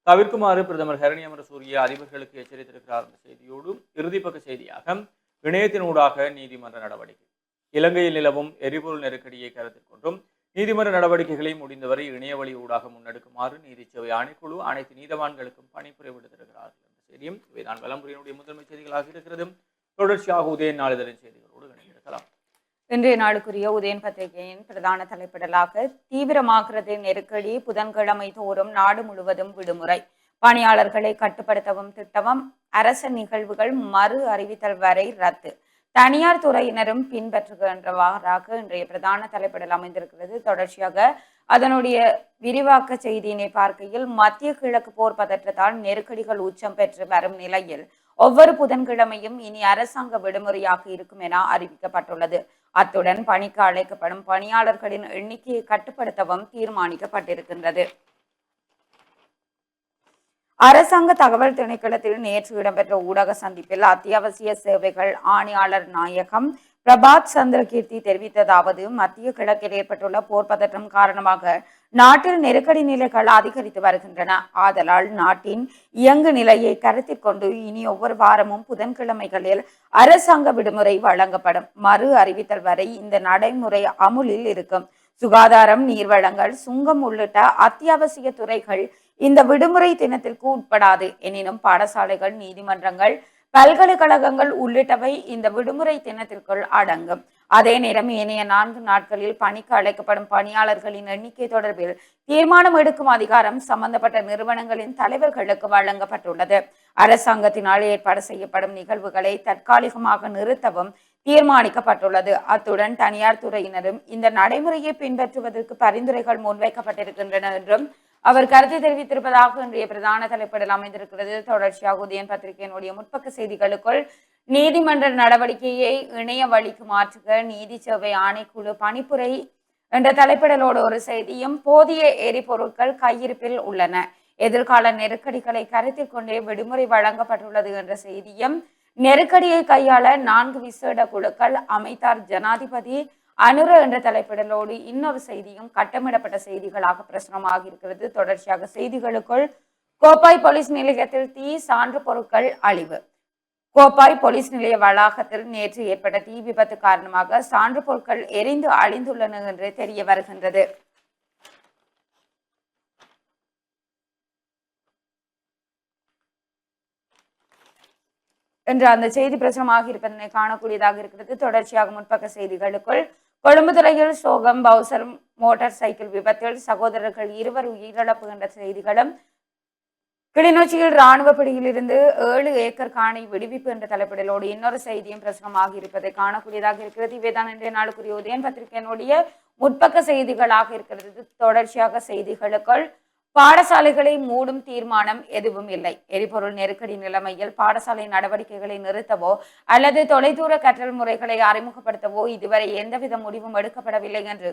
தவிர்க்குமாறு பிரதமர் ஹரணி அமரசூரிய அதிபர்களுக்கு எச்சரித்திருக்கிறார் என்ற செய்தியோடு இறுதிப்பக்க செய்தியாக இணையத்தினூடாக நீதிமன்ற நடவடிக்கை. இலங்கையில் நிலவும் எரிபொருள் நெருக்கடியை கருத்தில் கொண்டும் நீதிமன்ற நடவடிக்கைகளை முடிந்தவரை இணையவழி ஊடாக முன்னெடுக்குமாறு நீதிச்சேவை ஆணைக்குழு அனைத்து நீதவான்களுக்கும் பணிப்புரை விடுத்திருக்கிறார்கள் என்ற செய்தியும் இவைதான் வலம்புரியினுடைய முதன்மை செய்திகளாக இருக்கிறது. தொடர்ச்சியாக உதயன் நாளிதழின் செய்திகளோடு இணைந்திருக்கலாம். இன்றைய நாளுக்குரிய உதயன் பத்திரிகையின் பிரதான தலைப்பிடலாக தீவிரமாகிறது நெருக்கடி, புதன்கிழமை தோறும் நாடு முழுவதும் விடுமுறை, பணியாளர்களை கட்டுப்படுத்தவும் திட்டமும், அரச நிகழ்வுகள் மறு அறிவித்தல் வரை ரத்து, தனியார் துறையினரும் பின்பற்றுகின்றவாறாக இன்றைய பிரதான தலைப்பிடல் அமைந்திருக்கிறது. தொடர்ச்சியாக அதனுடைய விரிவாக்க செய்தியினை பார்க்கையில் மத்திய கிழக்கு போர் பதற்றத்தால் நெருக்கடிகள் உச்சம் பெற்று வரும் நிலையில் ஒவ்வொரு புதன்கிழமையும் இனி அரசாங்க விடுமுறையாக இருக்கும் என அறிவிக்கப்பட்டுள்ளது. அத்துடன் பணிக்கு அழைக்கப்படும் பணியாளர்களின் எண்ணிக்கையை கட்டுப்படுத்தவும் தீர்மானிக்கப்பட்டிருக்கின்றது. அரசாங்க தகவல் திணைக்களத்தில் நேற்று இடம்பெற்ற ஊடக சந்திப்பில் அத்தியாவசிய சேவைகள் ஆணையாளர் நாயகம் பிரபாத் சந்திரகீர்த்தி தெரிவித்ததாவது, மத்திய கிழக்கில் ஏற்பட்டுள்ள போர் பதற்றம் காரணமாக நாட்டில் நெருக்கடி நிலைகள் அதிகரித்து வருகின்றன. ஆதலால் நாட்டின் இயங்கு நிலையை கருத்தில் கொண்டு இனி ஒவ்வொரு வாரமும் புதன்கிழமைகளில் அரசாங்க விடுமுறை வழங்கப்படும். மறு அறிவித்தல் வரை இந்த நடைமுறை அமுலில் இருக்கும். சுகாதாரம், நீர்வளங்கள், சுங்கம் உள்ளிட்ட அத்தியாவசிய துறைகள் இந்த விடுமுறை தினத்திற்கு உட்படாது. எனினும் பாடசாலைகள், நீதிமன்றங்கள், பல்கலைக்கழகங்கள் உள்ளிட்டவை இந்த விடுமுறை தினத்திற்குள் அடங்கும். அதே நேரம் ஏனைய 4 நாட்களில் பணிக்கு அழைக்கப்படும் பணியாளர்களின் எண்ணிக்கை தொடர்பில் தீர்மானம் எடுக்கும் அதிகாரம் சம்பந்தப்பட்ட நிறுவனங்களின் தலைவர்களுக்கு வழங்கப்பட்டுள்ளது. அரசாங்கத்தினால் ஏற்பாடு செய்யப்படும் நிகழ்வுகளை தற்காலிகமாக நிறுத்தவும் தீர்மானிக்கப்பட்டுள்ளது. அத்துடன் தனியார் துறையினரும் இந்த நடைமுறையை பின்பற்றுவதற்கு பரிந்துரைகள் முன்வைக்கப்பட்டிருக்கின்றன என்றும் அவர் கருத்து தெரிவித்திருப்பதாக இன்றைய பிரதான தலைப்பிடல் அமைந்திருக்கிறது. தொடர்ச்சியாக உதயன் பத்திரிகையினுடைய முற்பக்க செய்திகளுக்குள் நீதிமன்ற நடவடிக்கையை இணைய வழிக்கு மாற்றுக நீதி சேவை ஆணைக்குழு பணிப்புரை என்ற தலைப்பிடலோடு ஒரு செய்தியும், போதிய எரிபொருட்கள் கையிருப்பில் உள்ளன, எதிர்கால நெருக்கடிகளை கருத்தில் கொண்டே விடுமுறை வழங்கப்பட்டுள்ளது என்ற செய்தியும், நெருக்கடியை கையாள 4 விசேட குழுக்கள் அமைத்தார் ஜனாதிபதி அனுர என்ற தலைப்பிடலோடு இன்னொரு செய்தியும் கட்டமிடப்பட்ட செய்திகளாக பிரசுரமாக இருக்கிறது. தொடர்ச்சியாக செய்திகளுக்குள் கோப்பாய் போலீஸ் நிலையத்தில் தீ, சான்று பொருட்கள் அழிவு. கோப்பாய் போலீஸ் நிலைய வளாகத்தில் நேற்று ஏற்பட்ட தீ விபத்து காரணமாக சான்று பொருட்கள் எரிந்து அழிந்துள்ளன என்று தெரிய வருகின்றது. என்று அந்த செய்தி பிரசுரமாக இருப்பதனை காணக்கூடியதாக இருக்கிறது. தொடர்ச்சியாக முற்பக்க செய்திகளுக்குள் கொழும்புத்துறையில் சோகம், பவுசர் மோட்டார் சைக்கிள் விபத்தில் சகோதரர்கள் 2 உயிரிழப்பு என்ற செய்திகளும், கிளிநொச்சியில் இராணுவ பிடியிலிருந்து 7 ஏக்கர் காணி விடுவிப்பு என்ற தலைப்பிடலோடு இன்னொரு செய்தியும் பிரசுரமாக இருப்பதை காணக்கூடியதாக இருக்கிறது. இவைதான் இன்றைய நாளுக்குரிய உதயன் பத்திரிகையினுடைய முற்பக்க செய்திகளாக இருக்கிறது. தொடர்ச்சியாக செய்திகளுக்குள் பாடசாலைகளை மூடும் தீர்மானம் எதுவும் இல்லை. எரிபொருள் நெருக்கடி நிலைமையில் பாடசாலை நடவடிக்கைகளை நிறுத்தவோ அல்லது தொலைதூர கற்றல் முறைகளை அறிமுகப்படுத்தவோ இதுவரை எந்தவித முடிவும் எடுக்கப்படவில்லை என்று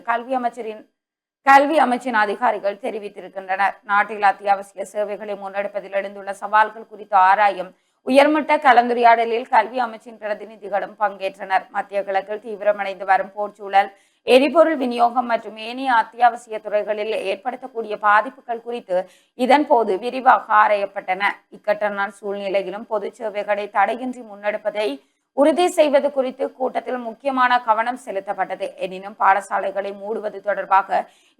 கல்வி அமைச்சின் அதிகாரிகள் தெரிவித்திருக்கின்றனர். நாட்டில் அத்தியாவசிய சேவைகளை முன்னெடுப்பதில் எழுந்துள்ள சவால்கள் குறித்து ஆராயும் உயர்மட்ட கலந்துரையாடலில் கல்வி அமைச்சின் பிரதிநிதிகளும் பங்கேற்றனர். மத்திய கிழக்கில் தீவிரமடைந்து வரும் போர்ச்சூழல், எரிபொருள் விநியோகம் மற்றும் ஏனைய அத்தியாவசிய துறைகளில் ஏற்படுத்தக்கூடிய பாதிப்புகள் குறித்து இதன் போது விரிவாக ஆராயப்பட்டன. இக்கட்டான சூழ்நிலையிலும் பொது சேவைகளை தடையின்றி முன்னெடுப்பதை உறுதி செய்வது குறித்து கூட்டத்தில் முக்கியமான கவனம் செலுத்தப்பட்டது. எனினும் பாடசாலைகளை மூடுவது தொடர்பாக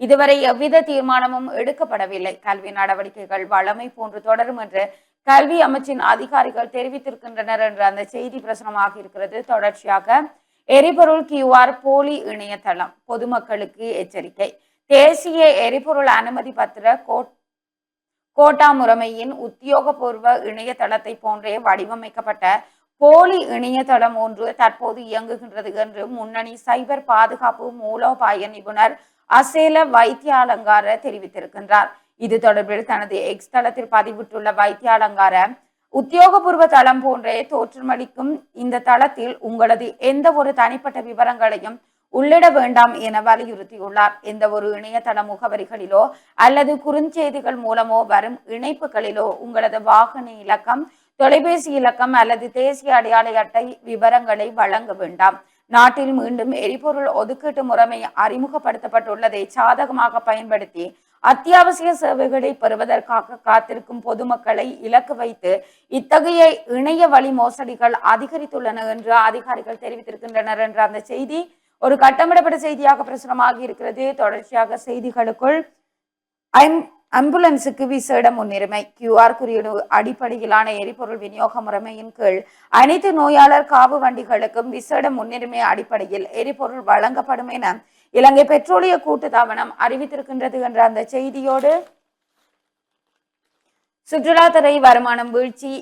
இதுவரை எவ்வித தீர்மானமும் எடுக்கப்படவில்லை. கல்வி நடவடிக்கைகள் வழமை போன்று தொடரும் என்று கல்வி அமைச்சின் அதிகாரிகள் தெரிவித்திருக்கின்றனர் என்று அந்த செய்தி பிரசுரமாக இருக்கிறது. தொடர்ச்சியாக எரிபொருள் QR போலி இணையதளம், பொதுமக்களுக்கு எச்சரிக்கை. தேசிய எரிபொருள் அனுமதி பத்திர கோட்டா முறைமையின் உத்தியோகபூர்வ இணையதளத்தை போன்றே வடிவமைக்கப்பட்ட போலி இணையதளம் ஒன்று தற்போது இயங்குகின்றது என்று முன்னணி சைபர் பாதுகாப்பு மூலோபாய நிபுணர் அசேல வைத்தியாலங்கார தெரிவித்திருக்கின்றார். இது தொடர்பில் தனது எக்ஸ் தளத்தில் பதிவிட்டுள்ள வைத்தியாலங்கார, உத்தியோகபூர்வ தளம் போன்றே தோற்றமளிக்கும் இந்த தளத்தில் உங்களது எந்த ஒரு தனிப்பட்ட விவரங்களையும் உள்ளிட வேண்டாம் என வலியுறுத்தியுள்ளார். எந்த ஒரு இணையதள முகவரிகளிலோ அல்லது குறுஞ்செய்திகள் மூலமோ வரும் இணைப்புகளிலோ உங்களது வாகன இலக்கம், தொலைபேசி இலக்கம் அல்லது தேசிய அடையாள அட்டை விவரங்களை வழங்க வேண்டாம். நாட்டில் மீண்டும் எரிபொருள் ஒதுக்கீட்டு முறைமை அறிமுகப்படுத்தப்பட்டுள்ளதை சாதகமாக பயன்படுத்தி அத்தியாவசிய சேவைகளை பெறுவதற்காக காத்திருக்கும் பொதுமக்களை இலக்கு வைத்து இத்தகைய இணைய வழி மோசடிகள் அதிகரித்துள்ளன என்று அதிகாரிகள் தெரிவித்திருக்கின்றனர் என்ற அந்த செய்தி ஒரு கட்டமிடப்பட்ட செய்தியாக பிரசுரமாகி இருக்கிறது. தொடர்ச்சியாக செய்திகளுக்குள் ஆம்புலன்ஸுக்கு விசேட முன்னுரிமை. QR குறியீடு அடிப்படையிலான எரிபொருள் விநியோக முறைமையின் கீழ் அனைத்து நோயாளர் காவு வண்டிகளுக்கும் விசேட முன்னுரிமை அடிப்படையில் எரிபொருள் வழங்கப்படும் என இலங்கை பெட்ரோலிய கூட்டுத்தாபனம் அறிவித்திருக்கின்றது என்ற அந்த செய்தியோடு சுற்றுலாத்துறை வருமானம் வீழ்ச்சி.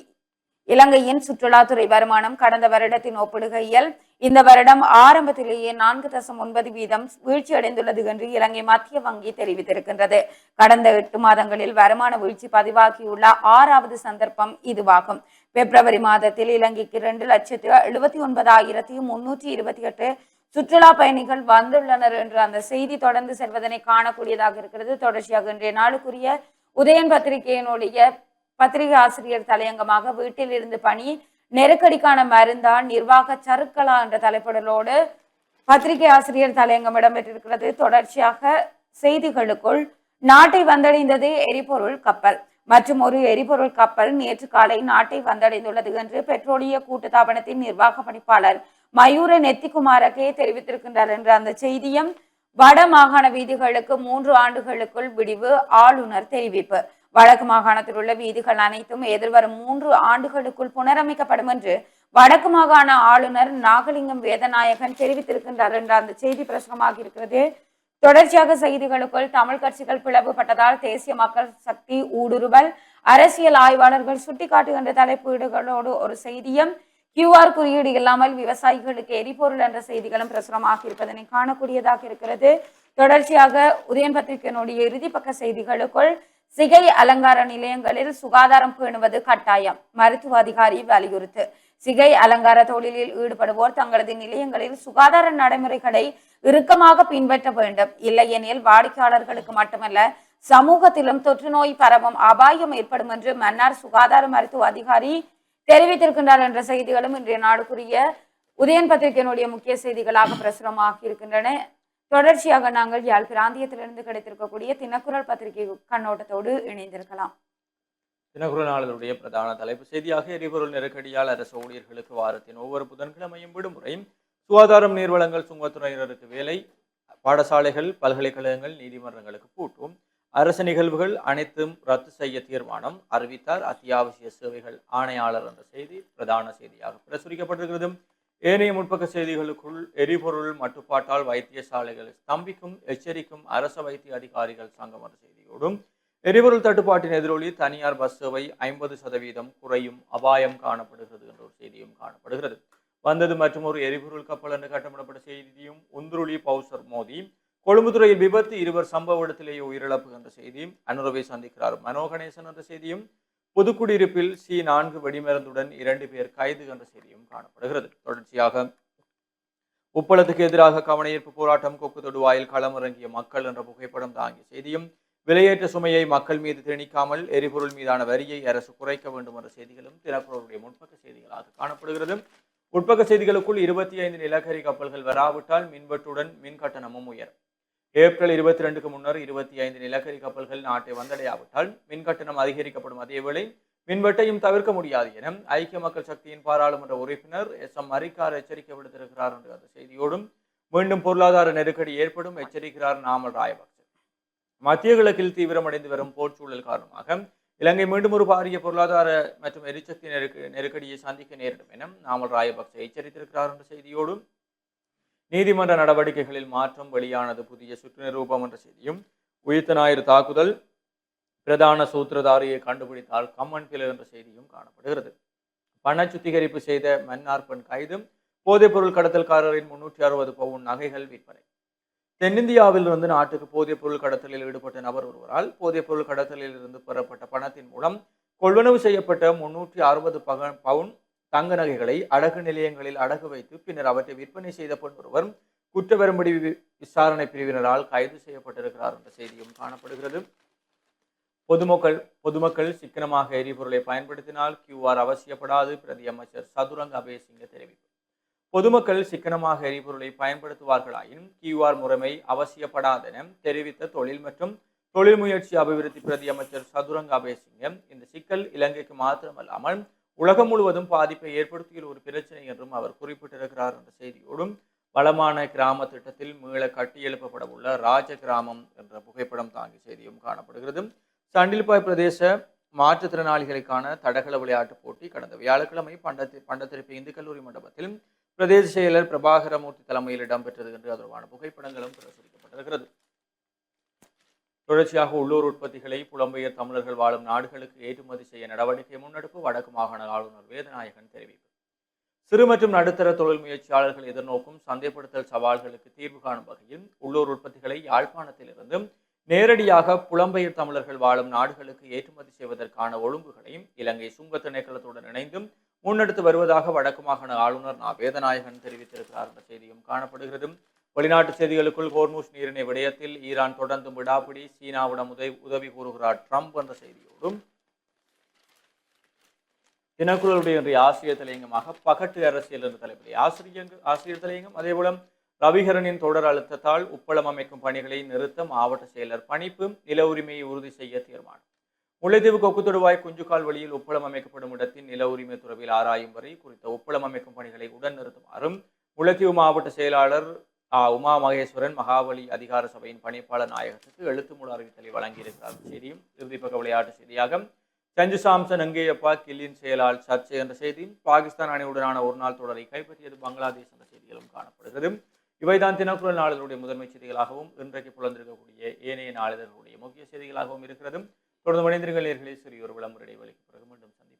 இலங்கையின் சுற்றுலாத்துறை வருமானம் கடந்த வருடத்தின் ஒப்பிடுகையில் இந்த வருடம் ஆரம்பத்திலேயே 4.9% வீழ்ச்சி அடைந்துள்ளது என்று இலங்கை மத்திய வங்கி தெரிவித்திருக்கின்றது. கடந்த 8 மாதங்களில் வருமான வீழ்ச்சி பதிவாகியுள்ள 6வது சந்தர்ப்பம் இதுவாகும். பிப்ரவரி மாதத்தில் இலங்கைக்கு 2,79,328 சுற்றுலா பயணிகள் வந்துள்ளனர் என்று அந்த செய்தி தொடர்ந்து செல்வதனை காணக்கூடியதாக இருக்கிறது. தொடர்ச்சியாக இன்றைய நாளுக்குரிய உதயன் பத்திரிகையினுடைய பத்திரிகை ஆசிரியர் தலையங்கமாக வீட்டில் இருந்து பணி நெருக்கடிக்கான மருந்தா நிர்வாக சறுக்கலா என்ற தலைப்புடலோடு பத்திரிகை ஆசிரியர் தலையங்கம் இடம்பெற்றிருக்கிறது. தொடர்ச்சியாக செய்திகளுக்குள் நாட்டை வந்தடைந்தது எரிபொருள் கப்பல். மற்றும் ஒரு எரிபொருள் கப்பல் நேற்று காலை நாட்டை வந்தடைந்துள்ளது என்று பெட்ரோலிய கூட்டுத்தாபனத்தின் நிர்வாக பணிப்பாளர் மயூர நெத்திகுமாரகே தெரிவித்திருக்கின்றார் என்ற அந்த செய்தியும் வட மாகாண வீதிகளுக்கு 3 ஆண்டுகளுக்குள் விடிவு ஆளுநர் தெரிவிப்பு. வடக்கு மாகாணத்தில் உள்ள வீதிகள் அனைத்தும் எதிர்வரும் 3 ஆண்டுகளுக்குள் புனரமைக்கப்படும் என்று வடக்கு மாகாண ஆளுநர் நாகலிங்கம் வேதநாயகன் தெரிவித்திருக்கின்றார் என்ற அந்த செய்தி பிரசுரமாக இருக்கிறது. தொடர்ச்சியாக செய்திகளுக்குள் தமிழ் கட்சிகள் பிளவுபட்டதால் தேசிய மக்கள் சக்தி ஊடுருவல், அரசியல் ஆய்வாளர்கள் சுட்டிக்காட்டுகின்ற தலைப்பீடுகளோடு ஒரு செய்தியும், QR குறியீடு இல்லாமல் விவசாயிகளுக்கு எரிபொருள் என்ற செய்திகளும் பிரசுரமாக இருப்பதனை காணக்கூடியதாக இருக்கிறது. தொடர்ச்சியாக உதயன் பத்திரிகையினுடைய இறுதி பக்க செய்திகளுக்குள் சிகை அலங்கார நிலையங்களில் சுகாதாரம் பேணுவது கட்டாயம், மருத்துவ அதிகாரி வலியுறுத்து. சிகை அலங்கார தொழிலில் ஈடுபடுவோர் தங்களது நிலையங்களில் சுகாதார நடைமுறைகளை இறுக்கமாக பின்பற்ற வேண்டும். இல்லையெனில் வாடிக்கையாளர்களுக்கு மட்டுமல்ல சமூகத்திலும் தொற்று நோய் பரவும் அபாயம் ஏற்படும் என்று மன்னார் சுகாதார மருத்துவ அதிகாரி தெரிவித்திருக்கின்றார் என்ற செய்திகளும் இன்றைய நாடுக்குரிய உதயன் பத்திரிகையினுடைய முக்கிய செய்திகளாக பிரசுரமாக இருக்கின்றன. தொடர்ச்சியாக நாங்கள் யாழ் பிராந்தியத்திலிருந்து கிடைத்திருக்கக்கூடிய தினக்குரல் பத்திரிகை கண்ணோட்டத்தோடு இணைந்திருக்கலாம். தினக்குரல் நாளினுடைய பிரதான தலைப்பு செய்தியாக எரிபொருள் நெருக்கடியால் அரசு ஊழியர்களுக்கு வாரத்தின் ஒவ்வொரு புதன்கிழமையும் விடுமுறை, சுகாதாரம் நீர்வளங்கள் சுங்கத்துறையினருக்கு வேலை, பாடசாலைகள் பல்கலைக்கழகங்கள் நீதிமன்றங்களுக்கு பூட்டும், அரசு நிகழ்வுகள் அனைத்தும் ரத்து செய்ய தீர்மானம் அறிவித்தார் அத்தியாவசிய சேவைகள் ஆணையாளர் என்ற செய்தி பிரதான செய்தியாக பிரசுரிக்கப்பட்டிருக்கிறது. ஏனைய முற்பக்க செய்திகளுக்குள் எரிபொருள் மட்டுப்பாட்டால் வைத்தியசாலைகள் ஸ்தம்பிக்கும் எச்சரிக்கும் அரச வைத்திய அதிகாரிகள் சங்கம் என்ற செய்தியோடும், எரிபொருள் தட்டுப்பாட்டின் எதிரொலி தனியார் பஸ் சேவை 50% குறையும் அபாயம் காணப்படுகிறது என்ற ஒரு செய்தியும் காணப்படுகிறது. வந்தது மற்றும் ஒரு எரிபொருள் கப்பல் என்று கட்டமிடப்பட்ட செய்தியும், உந்துருளி பவுசர் மோதி கொழும்புத்துறையில் விபத்து, 2 சம்பவ இடத்திலேயே உயிரிழப்பு என்ற செய்தியும், அனுரவை சந்திக்கிறார் மனோகணேசன் என்ற செய்தியும், புதுக்குடியிருப்பில் C4 வெடிமருந்துடன் 2 பேர் கைது என்ற செய்தியும் காணப்படுகிறது. தொடர்ச்சியாக உப்பளத்துக்கு எதிராக கவனஈர்ப்பு போராட்டம், கொக்கு தொடுவாயில் களமிறங்கிய மக்கள் என்ற புகைப்படம் தாங்கிய செய்தியும், விலையேற்ற சுமையை மக்கள் மீது திணிக்காமல் எரிபொருள் மீதான வரியை அரசு குறைக்க வேண்டும் என்ற செய்திகளும் தினக்குரலுடைய முன்பக்க செய்திகளாக காணப்படுகிறது. உட்பக்க செய்திகளுக்குள் 25 நிலக்கரி கப்பல்கள் வராவிட்டால் மின்வெட்டுடன் மின் கட்டணமும் உயரும். ஏப்ரல் 22க்கு முன்னர் 25 நிலக்கரி கப்பல்கள் நாட்டை வந்தடையாவிட்டால் மின் கட்டணம் அதிகரிக்கப்படும். அதேவேளை மின்வெட்டையும் தவிர்க்க முடியாது என ஐக்கிய மக்கள் சக்தியின் பாராளுமன்ற உறுப்பினர் SM மரிக்கார் எச்சரிக்கை விடுத்திருக்கிறார் என்ற அந்த செய்தியோடும், மீண்டும் பொருளாதார நெருக்கடி ஏற்படும் எச்சரிக்கிறார் நாமல் ராயபக்ச. மத்திய கிழக்கில் தீவிரமடைந்து வரும் போர் சூழல் காரணமாக இலங்கை மீண்டும் ஒரு பாரிய பொருளாதார மற்றும் எரிசக்தி நெருக்கடியை சந்திக்க நேரிடும் என நாமல் ராயபக்ச எச்சரித்திருக்கிறார் என்ற செய்தியோடும், நீதிமன்ற நடவடிக்கைகளில் மாற்றம் வெளியானது புதிய சுற்று நிரூபம் என்ற செய்தியும், உயிர்த்த ஞாயிறு தாக்குதல் பிரதான சூத்திரதாரியை கண்டுபிடித்தால் கம்மன் பிளர் என்ற செய்தியும் காணப்படுகிறது. பண சுத்திகரிப்பு செய்த மன்னார் பெண் கைது, போதைப்பொருள் கடத்தல்காரரின் 360 பவுன் நகைகள் விற்பனை. தென்னிந்தியாவில் இருந்து நாட்டுக்கு போதைப் பொருள் கடத்தலில் ஈடுபட்ட நபர் ஒருவரால் போதைப் பொருள் கடத்தலில் இருந்து பெறப்பட்ட பணத்தின் மூலம் கொள்வனவு செய்யப்பட்ட 360 பவுன் தங்க நகைகளை அடகு நிலையங்களில் அடகு வைத்து பின்னர் அவற்றை விற்பனை செய்த பெண் ஒருவர் குற்றவெறும்படி விசாரணை பிரிவினரால் கைது செய்யப்பட்டிருக்கிறார் என்ற செய்தியும் காணப்படுகிறது. பொதுமக்கள் சிக்கனமாக எரிபொருளை பயன்படுத்தினால் QR அவசியப்படாது, பிரதி அமைச்சர் சதுரங்க அபேசிங்க தெரிவிப்பு. பொதுமக்கள் சிக்கனமாக எரிபொருளை பயன்படுத்துவார்களாயின் QR முறைமை அவசியப்படாதென தெரிவித்த தொழில் மற்றும் தொழில் முயற்சி அபிவிருத்தி பிரதி அமைச்சர் சதுரங்க அபேசிங்கம், இந்த சிக்கல் இலங்கைக்கு மாத்திரமல்லாமல் உலகம் முழுவதும் பாதிப்பை ஏற்படுத்திய ஒரு பிரச்சனை என்றும் அவர் குறிப்பிட்டிருக்கிறார் என்ற செய்தியோடும், வளமான கிராம திட்டத்தில் மீள கட்டியெழுப்பப்பட உள்ள ராஜ கிராமம் என்ற புகைப்படம் தாங்கிய செய்தியும் காணப்படுகிறது. சண்டில்பாய் பிரதேச மாற்றுத்திறனாளிகளுக்கான தடகள விளையாட்டுப் போட்டி கடந்த வியாழக்கிழமை பண்டத்திருப்பு இந்து கல்லூரி மண்டபத்தில் பிரதேச செயலர் பிரபாகரமூர்த்தி தலைமையில் இடம்பெற்றது என்று தொடர்பான புகைப்படங்களும் பிரசுரிக்கப்பட்டிருக்கிறது. தொடர்ச்சியாக உள்ளூர் உற்பத்திகளை புலம்பெயர் தமிழர்கள் வாழும் நாடுகளுக்கு ஏற்றுமதி செய்ய நடவடிக்கை முன்னெடுப்பு, வடக்கு மாகாண ஆளுநர் வேதநாயகன் தெரிவிப்பு. சிறு மற்றும் நடுத்தர தொழில் முயற்சியாளர்கள் எதிர்நோக்கும் சந்தைப்படுத்தல் சவால்களுக்கு தீர்வு காணும் வகையில் உள்ளூர் உற்பத்திகளை யாழ்ப்பாணத்திலிருந்து நேரடியாக புலம்பெயர் தமிழர்கள் வாழும் நாடுகளுக்கு ஏற்றுமதி செய்வதற்கான ஒழுங்குகளையும் இலங்கை சுங்க திணைக்களத்துடன் இணைந்தும் முன்னெடுத்து வருவதாக வடக்கு மாகாண ஆளுநர் வேதநாயகன் தெரிவித்திருக்கிறார் என்ற செய்தியும் காணப்படுகிறது. வெளிநாட்டு செய்திகளுக்குள் ஹோர்முஸ் நீரிணை விடயத்தில் ஈரான் தொடர்ந்து விடாப்பிடி, சீனாவிடம் உதவி கூறுகிறார் ட்ரம்ப் என்ற செய்தியோடும், தினக்குரலுடைய இன்றைய ஆசிரியர் தலையங்கமாக பகட்டு அரசியல் என்ற தலைப்பில் ஆசிரியர் தலையங்கம். அதேபோல ரவிகரனின் தொடர் அழுத்தத்தால் உப்பளம் அமைக்கும் பணிகளை நிறுத்த மாவட்ட செயலர் பணிப்பு, நில உரிமையை உறுதி செய்ய தீர்மானம். முல்லைத்தீவு கொக்கு தொடுவாய் குஞ்சுக்கால் வழியில் உப்பளம் அமைக்கப்படும் இடத்தின் நில உரிமை துறவில் ஆராயும் வரை குறித்த உப்பளம் அமைக்கும் பணிகளை உடன் நிறுத்துமாறும் முல்லைத்தீவு மாவட்ட செயலாளர் உமா மகேஸ்வரன் மகாபலி அதிகார சபையின் பணிப்பாளர் நாயகத்துக்கு எழுத்து மூல அறிவித்தலை வழங்கியிருக்கிறார். செய்தியும் இறுதிப்பக்க விளையாட்டு செய்தியாக சஞ்சு சாம்சன் எங்கேயப்பா கில்லின் செயலால் சர்ச்சை என்ற செய்தியும் பாகிஸ்தான் அணியுடனான ஒரு நாள் தொடரை கைப்பற்றியது பங்களாதேஷ் என்ற செய்திகளும் காணப்படுகிறது. இவைதான் தினக்குரல் நாளிதழுடைய முதன்மை செய்திகளாகவும் இன்றைக்கு புலந்திருக்கக்கூடிய ஏனைய நாளிதழ்களுடைய முக்கிய செய்திகளாகவும் இருக்கிறது. தொடர்ந்து மனிதர்கள் நேர்களே சிறிய ஒரு விளம்பர இடைவெளிக்கு பிறகு மீண்டும் சந்திப்போம்.